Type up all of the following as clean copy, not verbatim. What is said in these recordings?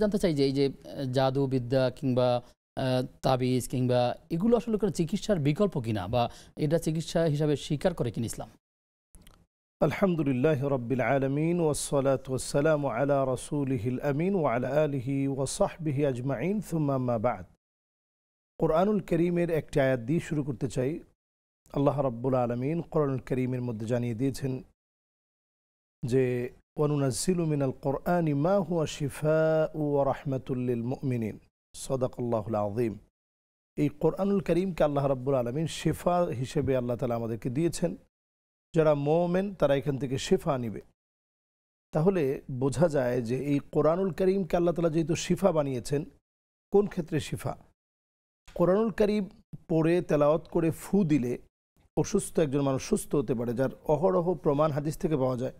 জানতে চাই যে এই যে জাদুবিদ্যা কিংবা তাবিজ কিংবা এগুলো আসলে কোনো চিকিৎসার বিকল্প কিনা বা এটা চিকিৎসা হিসাবে স্বীকার করে কিনা ইসলাম? আলহামদুলিল্লাহ রব্বিল আলমিন ওয়াসসালাতু ওয়াসসালামু আলা রাসূলিহিল আমিন ওয়া আলা আলিহি ওয়া সাহবিহি আজমাইন সুম্মা আম্মা বা'দ। কোরআনুল কারীমের একটি আয়াত দিয়ে শুরু করতে চাই। আল্লাহ রাব্বুল আলামিন কোরআনুল কারীমের মধ্যে জানিয়ে দিয়েছেন যে ওয়ানুনাজ্জিলু মিনাল কোরআনি মা হুয়া শিফাউ ওয়া রাহমাতুল লিল মুমিনিন সাদাকাল্লাহুল আযীম। এই কোরআনুল কারীমকে আল্লাহ রাব্বুল আলামিন শিফা হিসেবে আল্লাহ তাআলা আমাদেরকে দিয়েছেন। যারা মুমিন তারা এখান থেকে শিফা নিবে। তাহলে বোঝা যায় যে এই কোরআনুল কারীমকে আল্লাহ তাআলা যেহেতু শিফা বানিয়েছেন, কোন ক্ষেত্রে শিফা? কোরআনুল কারীম পড়ে তেলাওয়াত করে ফু দিলে অসুস্থ একজন মানুষ সুস্থ হতে পারে, যার অহরহ প্রমাণ হাদিস থেকে পাওয়া যায়।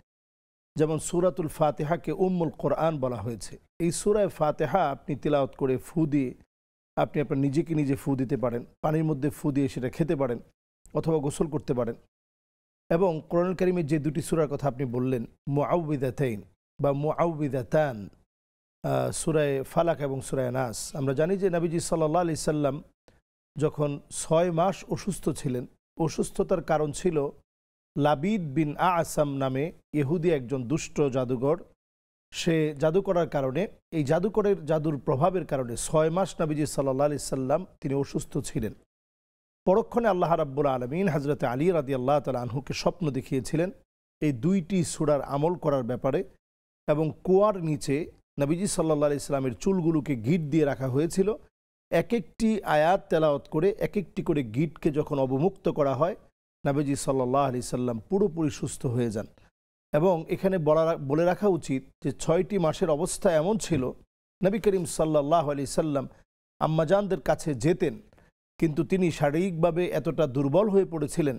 যেমন সূরাতুল ফাতিহাকে উম্মুল কোরআন বলা হয়েছে। এই সূরায়ে ফাতিহা আপনি তিলাওয়াত করে ফু দিয়ে আপনি আপনার নিজেকে নিজে ফু দিতে পারেন, পানির মধ্যে ফু দিয়ে সেটা খেতে পারেন অথবা গোসল করতে পারেন। এবং কোরআনুল কারীমের যে দুটি সূরার কথা আপনি বললেন, মুআউযিযাতাইন বা মুআউযিযাতান, সূরায়ে ফালাক এবং সূরায়ে নাস। আমরা জানি যে নবীজি সাল্লাল্লাহু আলাইহি সাল্লাম যখন 6 মাস অসুস্থ ছিলেন, অসুস্থতার কারণ ছিল লাবিদ বিন আ'সাম নামে ইহুদি একজন দুষ্ট জাদুঘর। সে জাদু করার কারণে, এই জাদুকরের জাদুর প্রভাবের কারণে 6 মাস নবীজি সাল্লাল্লাহু আলাইহি সাল্লাম তিনি অসুস্থ ছিলেন। পরক্ষণে আল্লাহ রাব্বুল আলামিন হযরতে আলী রাদিয়াল্লাহু তাআলা আনহুকে স্বপ্ন দেখিয়েছিলেন এই দুইটি সূরার আমল করার ব্যাপারে, এবং কুয়ার নিচে নবীজি সাল্লাল্লাহু আলাইহি সাল্লামের চুলগুলোকে গিঁট দিয়ে রাখা হয়েছিল। এক একটি আয়াত তেলাওয়াত করে এক একটি করে গিঁটকে যখন অবমুক্ত করা হয়, নবীজি সাল্লাল্লাহু আলাইহি সাল্লাম পুরোপুরি সুস্থ হয়ে যান। এবং এখানে বলে রাখা উচিত যে 6টি মাসের অবস্থা এমন ছিল, নবী করিম সাল্লাল্লাহু আলাইহি সাল্লাম আম্মাজানদের কাছে যেতেন, কিন্তু তিনি শারীরিকভাবে এতটা দুর্বল হয়ে পড়েছিলেন,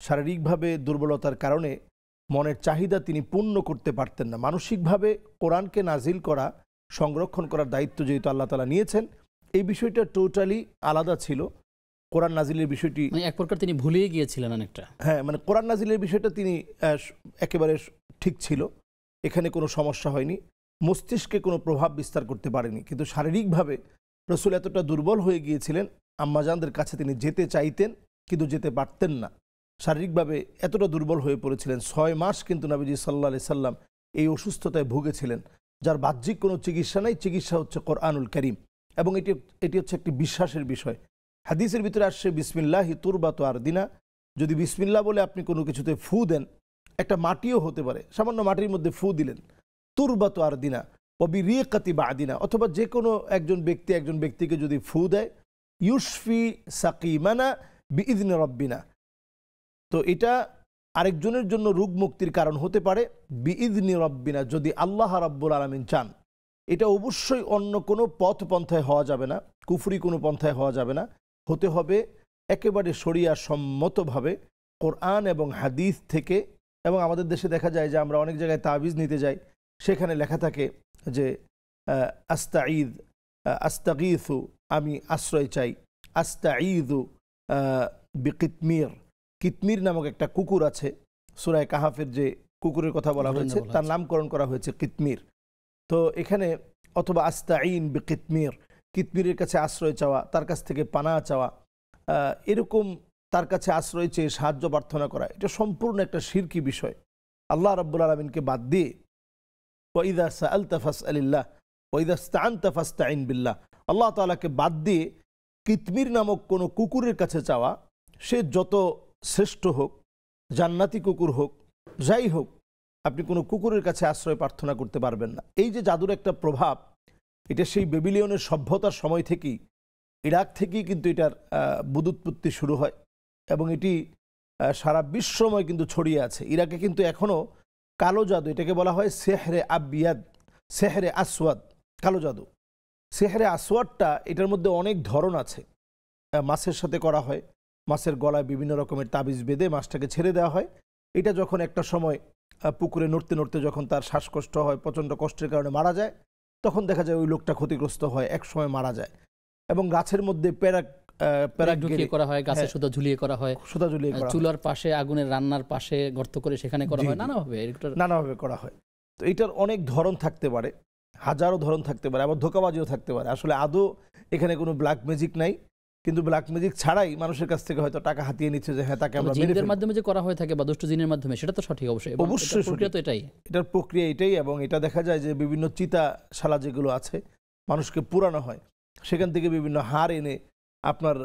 শারীরিকভাবে দুর্বলতার কারণে মনের চাহিদা তিনি পূর্ণ করতে পারতেন না। মানসিকভাবে কোরআনকে নাজিল করা, সংরক্ষণ করার দায়িত্ব যেহেতু আল্লাহ তাআলা নিয়েছেন, এই বিষয়টা টোটালি আলাদা ছিল। কোরআন নাজিলের বিষয়টি এক প্রকার তিনি ভুলেই গিয়েছিলেন অনেকটা। হ্যাঁ, মানে কোরআন নাজিলের বিষয়টা তিনি একেবারে ঠিক ছিল, এখানে কোনো সমস্যা হয়নি, মস্তিষ্কে কোনো প্রভাব বিস্তার করতে পারেনি। কিন্তু শারীরিকভাবে রাসূল এতটা দুর্বল হয়ে গিয়েছিলেন, আম্মাজানদের কাছে তিনি যেতে চাইতেন কিন্তু যেতে পারতেন না। শারীরিকভাবে এতটা দুর্বল হয়ে পড়েছিলেন। 6 মাস কিন্তু নবীজি সাল্লাল্লাহু আলাইহি সাল্লাম এই অসুস্থতায় ভুগেছিলেন, যার বাহ্যিক কোনো চিকিৎসা নেই। চিকিৎসা হচ্ছে কোরআনুল কারীম, এবং এটি হচ্ছে একটি বিশ্বাসের বিষয়। হাদিসের ভিতরে আসছে বিসমিল্লাহি তুরবাতু আরদিনা। যদি বিসমিল্লাহ বলে আপনি কোনো কিছুতে ফু দেন, একটা মাটিও হতে পারে, সামান্য মাটির মধ্যে ফু দিলেন, তুরবাতু আরদিনা ওয়াবিরিকাতি বাদিনা, অথবা যে কোনো একজন ব্যক্তিকে যদি ফু দেয়, ইউশফি সাকিমানা বিইذনি রব্বিনা, তো এটা আরেকজনের জন্য রোগ মুক্তির কারণ হতে পারে বিইذনি রব্বিনা, যদি আল্লাহ রাব্বুল আলামিন চান। এটা অবশ্যই অন্য কোনো পথ পন্থায় হওয়া যাবে না, কুফরি কোনো পন্থায় হওয়া যাবে না, হতে হবে একেবারে শরিয়া সম্মতভাবে কোরআন এবং হাদিস থেকে। এবং আমাদের দেশে দেখা যায় যে আমরা অনেক জায়গায় তাবিজ নিতে যাই, সেখানে লেখা থাকে যে আস্তাগীথু, আমি আশ্রয় চাই, আস্তাঈযু বিকিতমির। কিতমির নামক একটা কুকুর আছে, সূরা কাহাফের যে কুকুরের কথা বলা হয়েছে তার নামকরণ করা হয়েছে কিতমির। তো এখানে অথবা আস্তাঈন বিকিতমির, কিতমিরের কাছে আশ্রয় চাওয়া, তার কাছ থেকে পানা চাওয়া, এরকম তার কাছে আশ্রয় চেয়ে সাহায্য প্রার্থনা করা, এটা সম্পূর্ণ একটা শিরকি বিষয়। আল্লাহ রাব্বুল আলামিনকে বাদ দিয়ে ওয়াইযা সাআলতা ফাসআলিল্লাহ ওয়াইযা ইসতাআনতা ফাসতাঈন বিল্লাহ, আল্লাহ তাআলাকে বাদ দিয়ে কিতমির নামক কোনো কুকুরের কাছে চাওয়া, সে যত শ্রেষ্ঠ হোক, জান্নাতি কুকুর হোক, যাই হোক, আপনি কোনো কুকুরের কাছে আশ্রয় প্রার্থনা করতে পারবেন না। এই যে জাদুর একটা প্রভাব, এটা সেই বেবিলিয়নের সভ্যতার সময় থেকেই, ইরাক থেকেই কিন্তু এটার বুদুৎপত্তি শুরু হয়, এবং এটি সারা বিশ্বময় কিন্তু ছড়িয়ে আছে। ইরাকে কিন্তু এখনও কালো জাদু, এটাকে বলা হয় সেহরে আবিয়াদ, সেহরে আসওয়াদ, কালো জাদু। সেহরে আসওয়াদটা, এটার মধ্যে অনেক ধরন আছে। মাছের সাথে করা হয়, মাছের গলায় বিভিন্ন রকমের তাবিজ বেঁধে মাছটাকে ছেড়ে দেওয়া হয়। এটা যখন একটা সময় পুকুরে নড়তে নড়তে যখন তার শ্বাসকষ্ট হয়, প্রচণ্ড কষ্টের কারণে মারা যায়, তখন দেখা যায় ওই লোকটা ক্ষতিগ্রস্ত হয়, এক সময় মারা যায়। এবং গাছের মধ্যে প্যারাক ঢুকিয়ে করা হয়, গাছে সুতা ঝুলিয়ে করা হয়, সুতা ঝুলিয়ে করা, চুলার পাশে আগুনের রান্নার পাশে গর্ত করে সেখানে করা হয়, নানাভাবে করা হয়। তো এটার অনেক ধরন থাকতে পারে। হাজারো ধরন থাকতে পারে, আবার ধোঁকাবাজিও থাকতে পারে। আসলে আদৌ এখানে কোনো ব্ল্যাক ম্যাজিক নাই, কিন্তু ব্ল্যাক ম্যাজিক ছাড়াই মানুষের কাছ থেকে হয়তো টাকা হাতিয়ে নিচ্ছে যে হ্যাঁ তাকে আমরা মেরে জিনদের ফেলব। মাধ্যমে যে করা হয়ে থাকে বা দুষ্ট জিনের মাধ্যমে, সেটা তো সঠিক অবশ্যই, এবং অবশ্যই এটার প্রক্রিয়া তো এটাই। এটার প্রক্রিয়া এটাই, এবং এটা দেখা যায় যে বিভিন্ন চিতাশালা যেগুলো আছে মানুষকে পুরানো হয়, সেখান থেকে বিভিন্ন হাড় এনে আপনার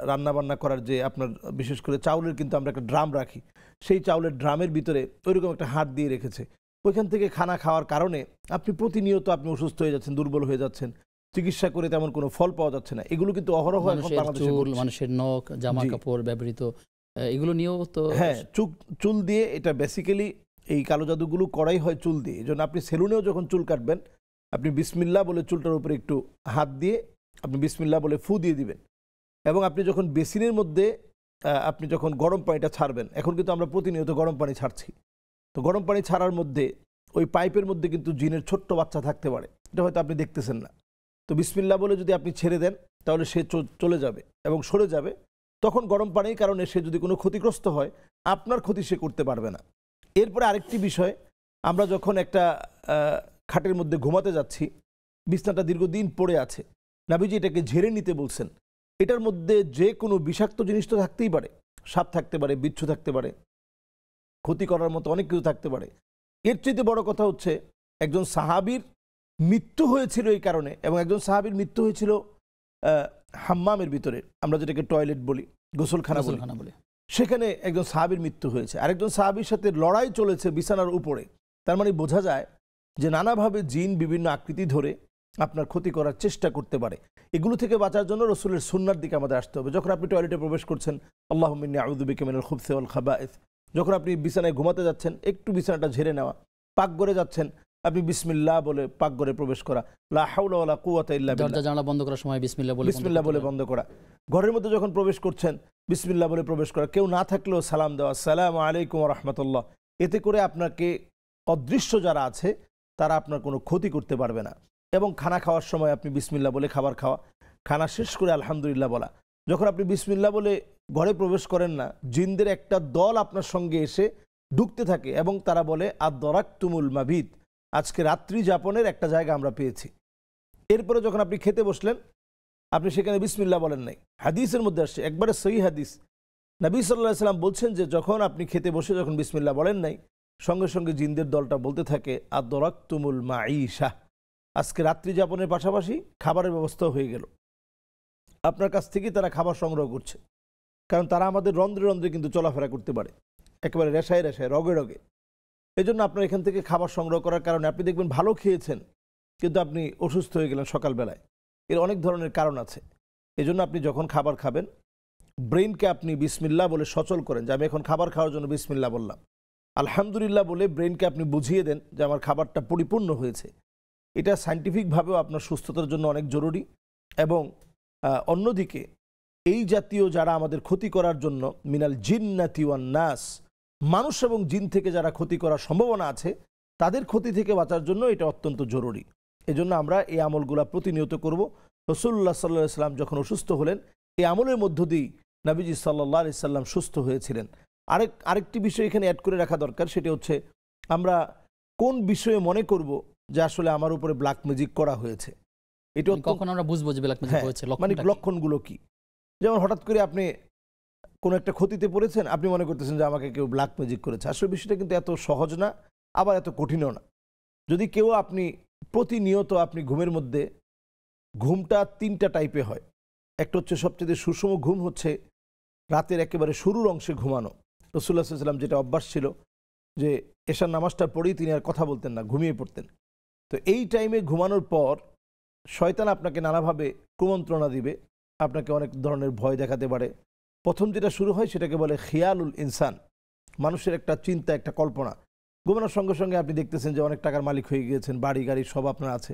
রান্না বান্না করার যে আপনার বিশেষ করে চাউলের কিন্তু আমরা একটা ড্রাম রাখি, সেই চাউলের ড্রামের ভিতরে ওইরকম একটা হাড় দিয়ে রেখেছে। ওইখান থেকে খানা খাওয়ার কারণে আপনি প্রতিনিয়ত আপনি অসুস্থ হয়ে যাচ্ছেন, দুর্বল হয়ে যাচ্ছেন, চিকিৎসা করে তেমন কোনো ফল পাওয়া যাচ্ছে না। এগুলো কিন্তু অহরহ এখন বাংলাদেশে ঘটছে। মানুষের নখ, জামা কাপড় ব্যবহৃত, এগুলো নিয়েও তো হ্যাঁ, চুল দিয়ে এটা বেসিক্যালি এই কালো জাদুগুলো করাই হয় চুল দিয়ে। এই জন্য আপনি সেলুনেও যখন চুল কাটবেন, আপনি বিসমিল্লাহ বলে চুলটার উপরে একটু হাত দিয়ে আপনি বিসমিল্লাহ বলে ফু দিয়ে দিবেন, এবং আপনি যখন বেসিনের মধ্যে আপনি যখন গরম পানিটা ছাড়বেন, এখন কিন্তু আমরা প্রতিনিয়ত গরম পানি ছাড়ছি, তো গরম পানি ছাড়ার মধ্যে ওই পাইপের মধ্যে কিন্তু জিনের ছোট্ট বাচ্চা থাকতে পারে, এটা হয়তো আপনি দেখতেছেন না। তো বিসমিল্লাহ বলে যদি আপনি ছেড়ে দেন তাহলে সে চলে যাবে এবং সরে যাবে। তখন গরম পানির কারণে সে যদি কোনো ক্ষতিগ্রস্ত হয়, আপনার ক্ষতি সে করতে পারবে না। এরপরে আরেকটি বিষয়, আমরা যখন একটা খাটের মধ্যে ঘুমাতে যাচ্ছি, বিছনাটা দীর্ঘদিন পড়ে আছে, নবীজি এটাকে ঝেড়ে নিতে বলছেন। এটার মধ্যে যে কোনো বিষাক্ত জিনিস তো থাকতেই পারে, সাপ থাকতে পারে, বিচ্ছু থাকতে পারে, ক্ষতি করার মতো অনেক কিছু থাকতে পারে। এর চেয়ে বড় কথা হচ্ছে একজন সাহাবীর মৃত্যু হয়েছিল এই কারণে, এবং একজন সাহাবীর মৃত্যু হয়েছিল হাম্মামের ভিতরে, আমরা যেটাকে টয়লেট বলি, গোসলখানা বলি, সেখানে একজন সাহাবীর মৃত্যু হয়েছে। আরেকজন সাহাবীর সাথে লড়াই চলেছে বিছানার উপরে। তার মানে বোঝা যায় যে নানাভাবে জিন বিভিন্ন আকৃতি ধরে আপনার ক্ষতি করার চেষ্টা করতে পারে। এগুলো থেকে বাঁচার জন্য রসুলের সুন্নার দিকে আমাদের আসতে হবে। যখন আপনি টয়লেটে প্রবেশ করছেন, আল্লাহুম্মা ইন্নী আউযু বিকা মিনাল খুবসি ওয়াল খাবায়েস। যখন আপনি বিছানায় ঘুমাতে যাচ্ছেন, একটু বিছানাটা ঝেড়ে নেওয়া। পাকঘরে যাচ্ছেন, আপনি বিসমিল্লাহ বলে পাকঘরে প্রবেশ করা। লা হাওলা ওয়ালা কুওয়াতা ইল্লা বিল্লাহ। দরজা জানালা বন্ধ করার সময় বিসমিল্লাহ বলে বন্ধ করা। ঘরের মধ্যে যখন প্রবেশ করছেন, বিসমিল্লাহ বলে প্রবেশ করা। কেউ না থাকলেও সালাম দেওয়া, আসসালামু আলাইকুম ওয়া রাহমাতুল্লাহ। এতে করে আপনাকে অদৃশ্য যারা আছে তারা আপনার কোনো ক্ষতি করতে পারবে না। এবং খানা খাওয়ার সময় আপনি বিসমিল্লাহ বলে খাবার খাওয়া, খানা শেষ করে আলহামদুলিল্লাহ বলা। যখন আপনি বিসমিল্লাহ বলে ঘরে প্রবেশ করেন না, জিনদের একটা দল আপনার সঙ্গে এসে ঢুকতে থাকে এবং তারা বলে আদ-দারাকতুমুল মাবিদ, আজকে রাত্রি যাপনের একটা জায়গা আমরা পেয়েছি। এরপরে যখন আপনি খেতে বসলেন, আপনি সেখানে বিসমিল্লাহ বলেন নাই। হাদিসের মধ্যে আসছে, একবারে সহি হাদিস, নবী সাল্লাল্লাহু আলাইহি সাল্লাম বলছেন যে যখন আপনি খেতে বসে যখন বিসমিল্লাহ বলেন নাই, সঙ্গে সঙ্গে জিনদের দলটা বলতে থাকে আদ-দারাকতুমুল মাঈশা, আজকে রাত্রি যাপনের পাশাপাশি খাবারের ব্যবস্থা হয়ে গেল। আপনার কাছ থেকেই তারা খাবার সংগ্রহ করছে, কারণ তারা আমাদের রন্ধ্রে রন্ধ্রে কিন্তু চলাফেরা করতে পারে, একেবারে রেশায় রেশায়, রগে রগে। এই জন্য আপনার এখান থেকে খাবার সংগ্রহ করার কারণে আপনি দেখবেন ভালো খেয়েছেন, কিন্তু আপনি অসুস্থ হয়ে গেলেন সকালবেলায়। এর অনেক ধরনের কারণ আছে। এই জন্য আপনি যখন খাবার খাবেন, ব্রেনকে আপনি বিসমিল্লাহ বলে সচল করেন যে আমি এখন খাবার খাওয়ার জন্য বিসমিল্লাহ বললাম। আলহামদুলিল্লাহ বলে ব্রেনকে আপনি বুঝিয়ে দেন যে আমার খাবারটা পরিপূর্ণ হয়েছে। এটা সায়েন্টিফিকভাবেও আপনার সুস্থতার জন্য অনেক জরুরি। এবং অন্যদিকে এই জাতীয় যারা আমাদের ক্ষতি করার জন্য মিনাল জিন্নাতি ওয়ান নাস, মানুষ এবং জিন থেকে যারা ক্ষতি করার সম্ভাবনা আছে, তাদের ক্ষতি থেকে বাঁচার জন্য এটা অত্যন্ত জরুরি। এজন্য আমরা এই আমলগুলা প্রতিনিয়ত করব। রাসূলুল্লাহ সাল্লাল্লাহু আলাইহি সাল্লাম যখন অসুস্থ হলেন, এই আমলের মধ্য দিয়েই নবীজি সাল্লাল্লাহু আলাইহি সাল্লাম সুস্থ হয়েছিলেন। আরেকটি বিষয় এখানে অ্যাড করে রাখা দরকার, সেটা হচ্ছে আমরা কোন বিষয়ে মনে করব যে আসলে আমার উপরে ব্ল্যাক ম্যাজিক করা হয়েছে। এটা কখন আমরা বুঝবো যে ব্ল্যাক ম্যাজিক হয়েছে, মানে লক্ষণগুলো কি? যেমন হঠাৎ করে আপনি কোনো একটা ক্ষতিতে পড়েছেন, আপনি মনে করতেছেন যে আমাকে কেউ ব্ল্যাক ম্যাজিক করেছে। আসলে বিষয়টা কিন্তু এত সহজ না, আবার এত কঠিনও না। যদি কেউ আপনি প্রতিনিয়ত আপনি ঘুমের মধ্যে, ঘুমটা তিনটা টাইপে হয়। একটা হচ্ছে সবচেয়ে সুষম ঘুম, হচ্ছে রাতের একেবারে শুরুর অংশে ঘুমানো। রাসূলুল্লাহ সাল্লাল্লাহু আলাইহি ওয়াসাল্লাম যেটা অভ্যাস ছিল যে এশার নামাজটা পড়েই তিনি আর কথা বলতেন না, ঘুমিয়ে পড়তেন। তো এই টাইমে ঘুমানোর পর শয়তান আপনাকে নানাভাবে কুমন্ত্রণা দিবে, আপনাকে অনেক ধরনের ভয় দেখাতে পারে। প্রথম যেটা শুরু হয় সেটাকে বলে খিয়ালুল ইনসান, মানুষের একটা চিন্তা, একটা কল্পনা। ঘুমানোর সঙ্গে সঙ্গে আপনি দেখতেছেন যে অনেক টাকার মালিক হয়ে গিয়েছেন, বাড়ি গাড়ি সব আপনার আছে।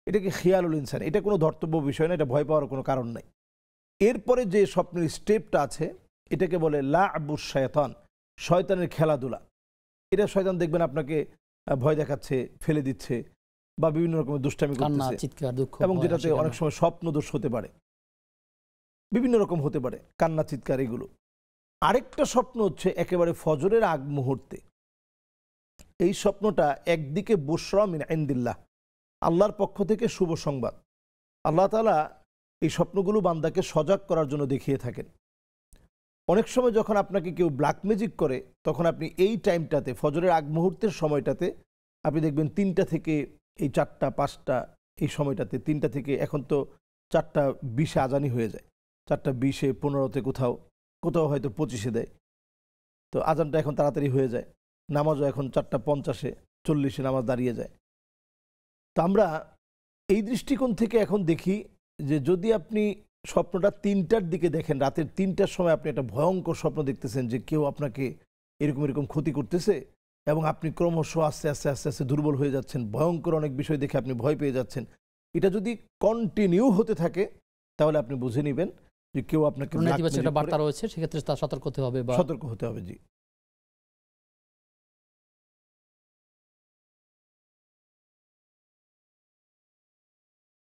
এটাকে খিয়ালুল ইনসান, এটা কোনো ধর্তব্য বিষয় না, এটা ভয় পাওয়ার কোনো কারণ নাই। এরপরে যে স্বপ্নের স্টেপটা আছে, এটাকে বলে লা'বুশ শায়তান, শয়তানের খেলাধুলা। এটা শয়তান দেখবেন আপনাকে ভয় দেখাচ্ছে, ফেলে দিচ্ছে, বা বিভিন্ন রকমের দুষ্টামি করতেছে, এবং যেটাতে অনেক সময় স্বপ্ন দোষ হতে পারে, বিভিন্ন রকম হতে পারে, কান্না চিৎকার এগুলো। আরেকটা স্বপ্ন হচ্ছে একেবারে ফজরের আগ মুহূর্তে। এই স্বপ্নটা একদিকে বুশরা মিন ইনদিল্লাহ, আল্লাহর পক্ষ থেকে শুভ সংবাদ। আল্লাহ তাআলা এই স্বপ্নগুলো বান্দাকে সজাগ করার জন্য দেখিয়ে থাকেন। অনেক সময় যখন আপনাকে কেউ ব্ল্যাক ম্যাজিক করে, তখন আপনি এই টাইমটাতে, ফজরের আগ মুহূর্তের সময়টাতে আপনি দেখবেন 3টা থেকে এই 4টা 5টা এই সময়টাতে, 3টা থেকে এখন তো 4টা 20-এ আজানি হয়ে যায়, 4টা 20-এ 15-তে কোথাও কোথাও হয়তো 25-এ দেয়। তো আজানটা এখন তাড়াতাড়ি হয়ে যায়, নামাজও এখন 4টা 50-এ 40-এ নামাজ দাঁড়িয়ে যায়। তো আমরা এই দৃষ্টিকোণ থেকে এখন দেখি যে যদি আপনি স্বপ্নটা 3টার দিকে দেখেন, রাতের 3টার সময় আপনি একটা ভয়ঙ্কর স্বপ্ন দেখতেছেন যে কেউ আপনাকে এরকম এরকম ক্ষতি করতেছে এবং আপনি ক্রমশ আস্তে আস্তে আস্তে আস্তে দুর্বল হয়ে যাচ্ছেন, ভয়ঙ্কর অনেক বিষয় দেখে আপনি ভয় পেয়ে যাচ্ছেন, এটা যদি কন্টিনিউ হতে থাকে তাহলে আপনি বুঝে নেবেন যে কেউ আপনাকে নেতিবাচক একটা বার্তা রয়েছে, সেক্ষেত্রে তার সতর্ক হতে হবে বা সতর্ক হতে হবে। জি।